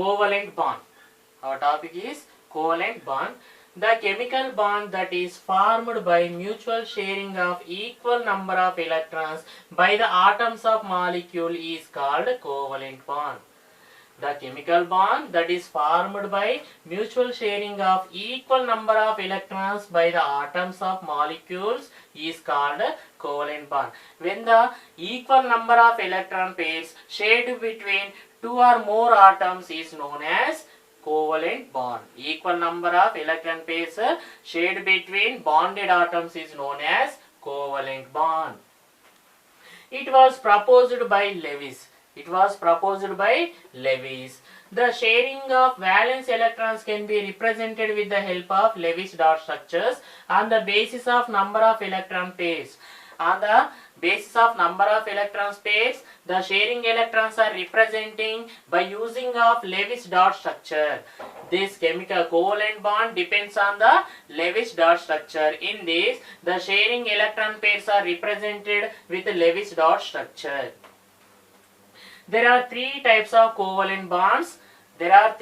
covalent bond. Our topic is covalent bond. The chemical bond that is formed by mutual sharing of equal number of electrons by the atoms of molecule is called covalent bond. The chemical bond that is formed by mutual sharing of equal number of electrons by the atoms of molecules is called covalent bond. When the equal number of electron pairs shared between two or more atoms is known as covalent bond. Equal number of electron pairs shared between bonded atoms is known as covalent bond. It was proposed by Lewis. The sharing of valence electrons can be represented with the help of Lewis dot structures on the basis of number of electron pairs. On the basis of number of electron pairs, the sharing electrons are representing by using of Lewis dot structure. This chemical covalent bond depends on the Lewis dot structure. In this, the sharing electron pairs are represented with the Lewis dot structure. There are three types of covalent bonds. They are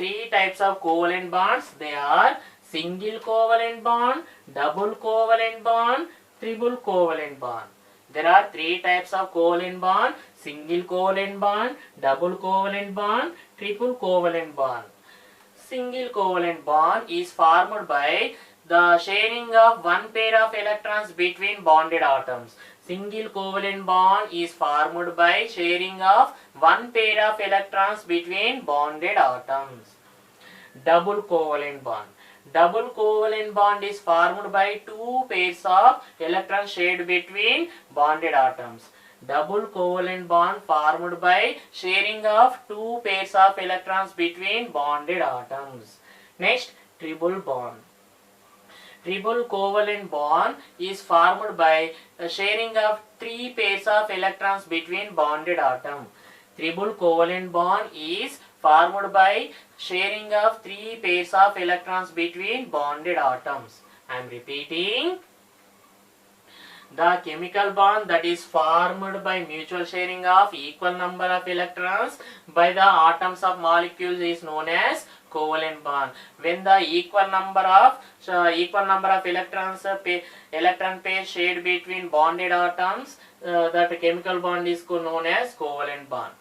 single covalent bond, double covalent bond, triple covalent bond. There are three types of covalent bond: single covalent bond, double covalent bond, triple covalent bond. Single covalent bond is formed by the sharing of one pair of electrons between bonded atoms. Single covalent bond is formed by sharing of one pair of electrons between bonded atoms. Double covalent bond. Double covalent bond is formed by two pairs of electrons shared between bonded atoms. Double covalent bond formed by sharing of two pairs of electrons between bonded atoms. Next, triple bond. Triple covalent bond is formed by the sharing of three pairs of electrons between bonded atoms. Triple covalent bond is formed by sharing of three pairs of electrons between bonded atoms. I am repeating. The chemical bond that is formed by mutual sharing of equal number of electrons by the atoms of molecules is known as covalent bond. When the equal number of electron pairs shared between bonded atoms, that chemical bond is known as covalent bond.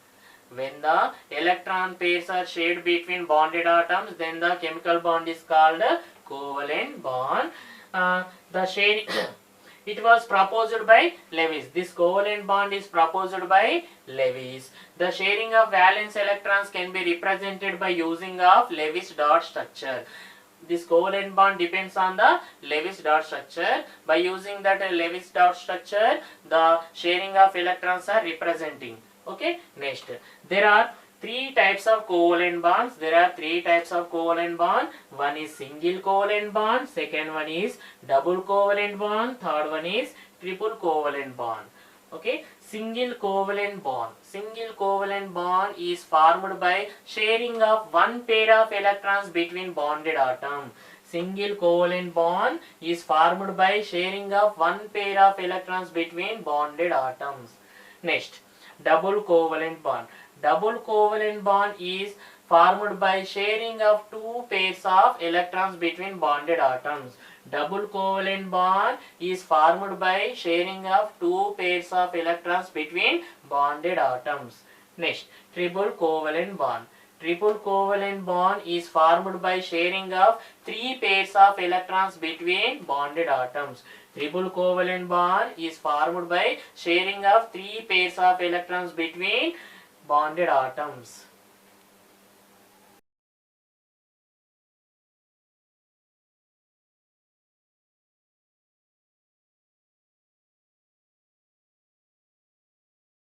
When the electron pairs are shared between bonded atoms, then the chemical bond is called covalent bond. It was proposed by Lewis. This covalent bond is proposed by Lewis. The sharing of valence electrons can be represented by using of Lewis dot structure. This covalent bond depends on the Lewis dot structure. By using that Lewis dot structure, the sharing of electrons are representing. Okay. Next, there are three types of covalent bonds. One is single covalent bond, second one is double covalent bond, third one is triple covalent bond. Okay, single covalent bond is formed by sharing of one pair of electrons between bonded atoms. Single covalent bond is formed by sharing of one pair of electrons between bonded atoms. Next, double covalent bond. Double covalent bond is formed by sharing of two pairs of electrons between bonded atoms. Double covalent bond is formed by sharing of two pairs of electrons between bonded atoms. Next, triple covalent bond. Triple covalent bond is formed by sharing of three pairs of electrons between bonded atoms. Triple covalent bond is formed by sharing of three pairs of electrons between bonded atoms.